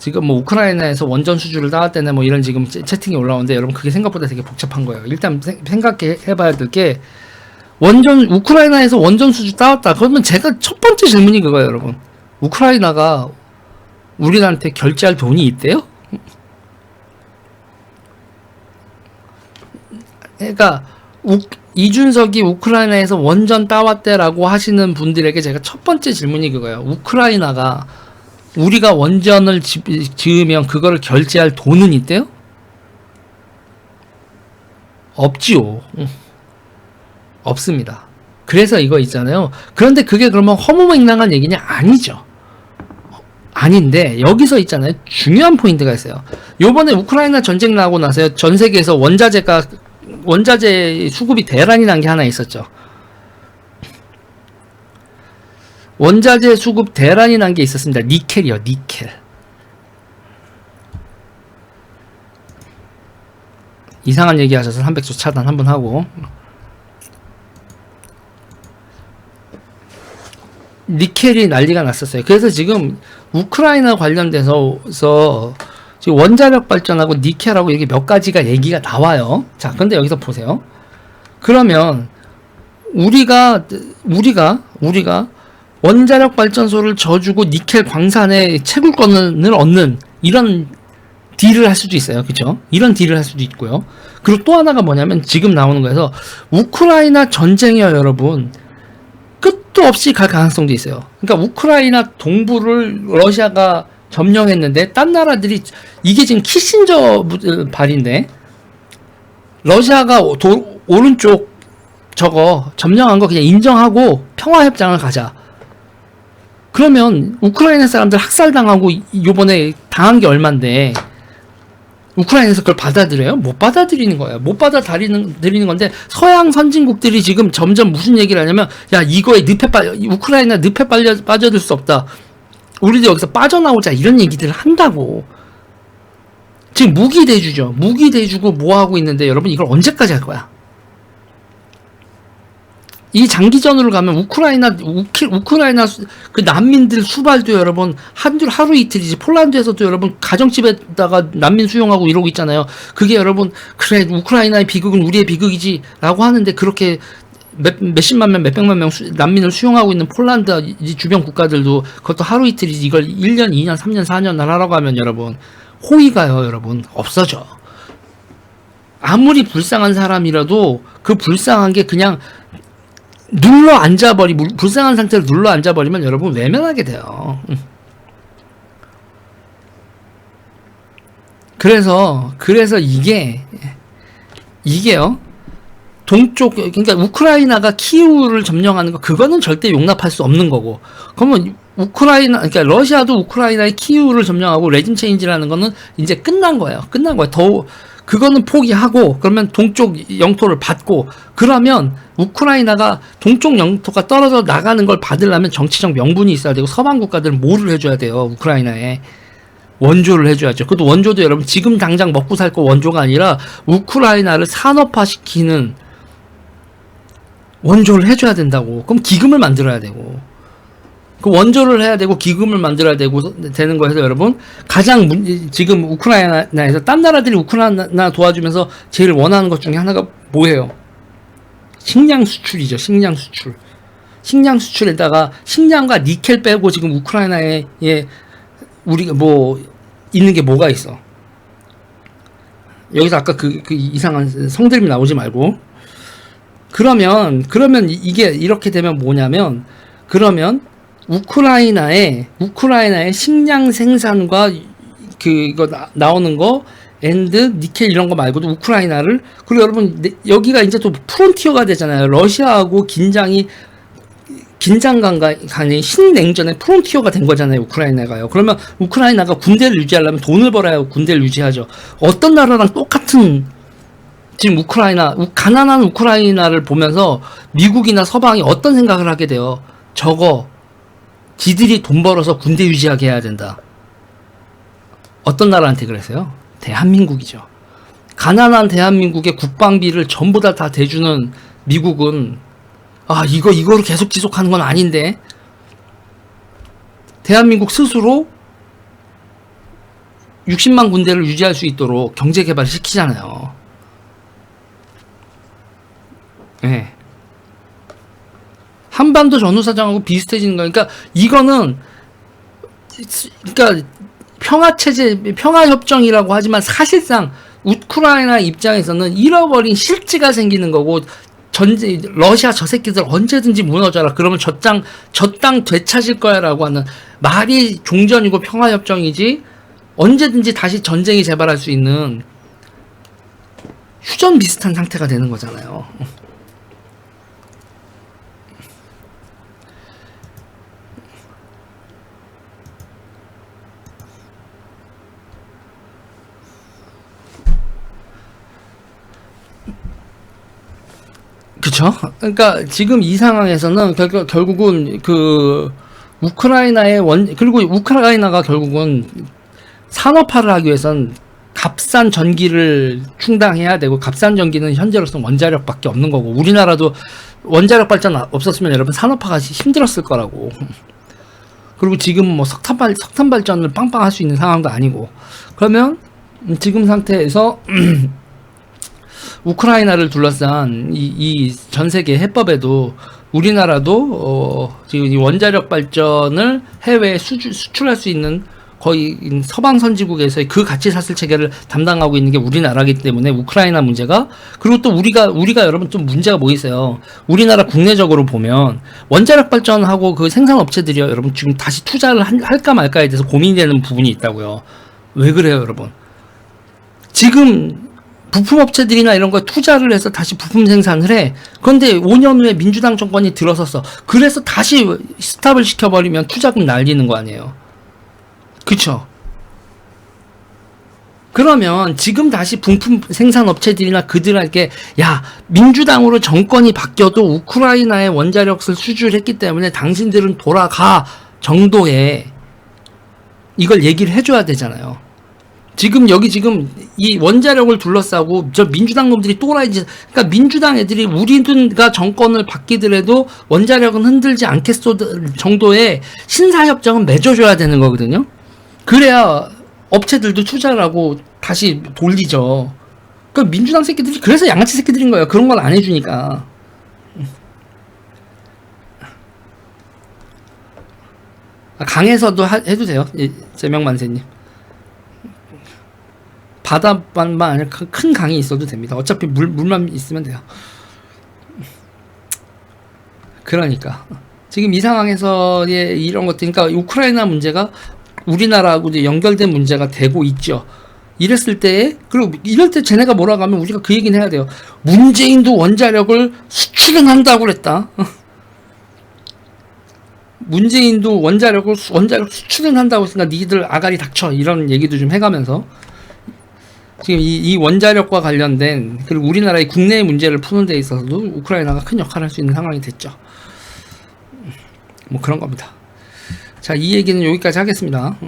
지금 뭐 우크라이나에서 원전 수주를 따왔다네 뭐 이런 지금 채팅이 올라오는데 여러분 그게 생각보다 되게 복잡한 거예요. 일단 생각해봐야 될 게 우크라이나에서 원전 수주 따왔다. 그러면 제가 첫 번째 질문이 그거예요, 여러분. 우크라이나가 우리나라한테 결제할 돈이 있대요? 그러니까 이준석이 우크라이나에서 원전 따왔대라고 하시는 분들에게 제가 첫 번째 질문이 그거예요. 우크라이나가 우리가 원전을 지으면 그거를 결제할 돈은 있대요? 없지요. 없습니다. 그래서 이거 있잖아요. 그런데 그게 그러면 허무맹랑한 얘기냐? 아니죠. 아닌데 여기서 있잖아요. 중요한 포인트가 있어요. 요번에 우크라이나 전쟁 나고 나서요. 전 세계에서 원자재 수급이 대란이 난 게 하나 있었죠. 원자재 수급 대란이 난 게 있었습니다. 니켈이요. 니켈. 이상한 얘기 하셔서 300조 차단 한번 하고. 니켈이 난리가 났었어요. 그래서 지금 우크라이나 관련돼서 지금 원자력 발전하고 니켈하고 이게 몇 가지가 얘기가 나와요. 자, 근데 여기서 보세요. 그러면 우리가 원자력 발전소를 져주고 니켈 광산의 채굴권을 얻는 이런 딜을 할 수도 있어요. 그죠? 이런 딜을 할 수도 있고요. 그리고 또 하나가 뭐냐면 지금 나오는 거에서 우크라이나 전쟁이요, 여러분. 끝도 없이 갈 가능성도 있어요. 그러니까 우크라이나 동부를 러시아가 점령했는데 딴 나라들이 이게 지금 키신저 발인데 러시아가 오른쪽 저거 점령한 거 그냥 인정하고 평화협정을 가자. 그러면 우크라이나 사람들 학살당하고 요번에 당한 게 얼만데 우크라이나에서 그걸 받아들여요? 못 받아들이는 거예요. 못 받아들이는 건데 서양 선진국들이 지금 점점 무슨 얘기를 하냐면 야 이거에 우크라이나 늪에 빠져들 수 없다. 우리도 여기서 빠져나오자 이런 얘기들을 한다고. 지금 무기 대주죠. 무기 대주고 뭐 하고 있는데 여러분 이걸 언제까지 할 거야? 이 장기전으로 가면 우크라이나 그 난민들 수발도 여러분 하루 이틀이지. 폴란드에서도 여러분 가정집에다가 난민 수용하고 이러고 있잖아요. 그게 여러분 그래 우크라이나의 비극은 우리의 비극이지라고 하는데 그렇게 몇십만 명, 몇백만 명 난민을 수용하고 있는 폴란드 이 주변 국가들도 그것도 하루 이틀이지. 이걸 1년, 2년, 3년, 4년 하라고 하면 여러분 호의가요, 여러분 없어져. 아무리 불쌍한 사람이라도 그 불쌍한 게 그냥 불쌍한 상태로 눌러 앉아버리면 여러분 외면하게 돼요. 그래서 이게요. 동쪽, 그러니까 우크라이나가 키우를 점령하는 거, 그거는 절대 용납할 수 없는 거고. 그러면 그러니까 러시아도 우크라이나의 키우를 점령하고 레짐 체인지라는 거는 이제 끝난 거예요. 그거는 포기하고, 그러면 동쪽 영토를 받고, 그러면 우크라이나가 동쪽 영토가 떨어져 나가는 걸 받으려면 정치적 명분이 있어야 되고, 서방 국가들은 뭐를 해줘야 돼요, 우크라이나에. 원조를 해줘야죠. 그것도 원조도 여러분 지금 당장 먹고 살 거 원조가 아니라 우크라이나를 산업화시키는 원조를 해줘야 된다고. 그럼 기금을 만들어야 되고. 그 원조를 해야 되고 기금을 만들어야 되는 거에서 여러분 지금 우크라이나에서 딴 나라들이 우크라이나 도와주면서 제일 원하는 것 중에 하나가 뭐예요? 식량 수출이죠. 식량 수출. 식량 수출에다가 식량과 니켈 빼고 지금 우크라이나에 우리가 뭐 있는 게 뭐가 있어? 여기서 아까 그 이상한 성드림 나오지 말고. 그러면 이게 이렇게 되면 뭐냐면 그러면 우크라이나의 식량 생산과 이거 나오는 거 앤드 니켈 이런 거 말고도 우크라이나를 그리고 여러분 여기가 이제 또 프론티어가 되잖아요. 러시아하고 긴장간의 신냉전의 프론티어가 된 거잖아요. 우크라이나가요. 그러면 우크라이나가 군대를 유지하려면 돈을 벌어야 군대를 유지하죠. 어떤 나라랑 똑같은 지금 가난한 우크라이나를 보면서 미국이나 서방이 어떤 생각을 하게 돼요? 지들이 돈 벌어서 군대 유지하게 해야 된다. 어떤 나라한테 그랬어요? 대한민국이죠. 가난한 대한민국의 국방비를 전부 다 대주는 미국은 이거로 계속 지속하는 건 아닌데 대한민국 스스로 60만 군대를 유지할 수 있도록 경제 개발을 시키잖아요. 네. 한반도 전후사정하고 비슷해지는 거니까 이거는 그러니까 평화체제, 평화협정이라고 하지만 사실상 우크라이나 입장에서는 잃어버린 실지가 생기는 거고 러시아 저 새끼들 언제든지 무너져라. 그러면 저 땅 되찾을 거야 라고 하는 말이 종전이고 평화협정이지 언제든지 다시 전쟁이 재발할 수 있는 휴전 비슷한 상태가 되는 거잖아요. 그쵸? 그러니까 지금 이 상황에서는 결국은 그 우크라이나의 그리고 우크라이나가 결국은 산업화를 하기 위해선 값싼 전기를 충당해야 되고 값싼 전기는 현재로서는 원자력밖에 없는 거고 우리나라도 원자력 발전 없었으면 여러분 산업화가 힘들었을 거라고. 그리고 지금 뭐 석탄 발전을 빵빵 할 수 있는 상황도 아니고 그러면 지금 상태에서 우크라이나를 둘러싼 이 전 세계 해법에도 우리나라도 지금 이 원자력 발전을 해외에 수출할 수 있는 거의 서방 선진국에서의 그 가치 사슬 체계를 담당하고 있는 게 우리나라이기 때문에 우크라이나 문제가 그리고 또 우리가 여러분 좀 문제가 뭐 있어요. 우리나라 국내적으로 보면 원자력 발전하고 그 생산 업체들이요 여러분 지금 다시 투자를 할까 말까에 대해서 고민되는 부분이 있다고요. 왜 그래요, 여러분? 지금 부품 업체들이나 이런 거에 투자를 해서 다시 부품 생산을 해. 그런데 5년 후에 민주당 정권이 들어섰어. 그래서 다시 스탑을 시켜버리면 투자금 날리는 거 아니에요. 그쵸? 그러면 지금 다시 부품 생산 업체들이나 그들에게 야 민주당으로 정권이 바뀌어도 우크라이나에 원자력을 수주했기 때문에 당신들은 돌아가 정도의 이걸 얘기를 해줘야 되잖아요. 지금 이 원자력을 둘러싸고 저 민주당 놈들이 또라이지. 그러니까 민주당 애들이 우리가 정권을 바뀌더라도 원자력은 흔들지 않겠소 정도의 신사협정은 맺어줘야 되는 거거든요. 그래야 업체들도 투자를 하고 다시 돌리죠. 그러니까 민주당 새끼들이 그래서 양아치 새끼들인 거예요. 그런 걸 안 해주니까. 강에서도 해도 돼요. 제명만세님. 바다만 아니라 큰 강이 있어도 됩니다. 어차피 물만 있으면 돼요. 그러니까 지금 이 상황에서의 이런 것들, 그러니까 우크라이나 문제가 우리나라하고 이제 연결된 문제가 되고 있죠. 이랬을 때, 그리고 이럴 때 쟤네가 뭐라고 하면 우리가 그 얘기는 해야 돼요. 문재인도 원자력을 수출은 한다고 그랬다. 문재인도 원자력 수출은 한다고 했으니까 니들 아가리 닥쳐. 이런 얘기도 좀 해가면서 지금 이 원자력과 관련된 그리고 우리나라의 국내의 문제를 푸는 데 있어서도 우크라이나가 큰 역할을 할 수 있는 상황이 됐죠. 뭐 그런 겁니다. 자, 이 얘기는 여기까지 하겠습니다.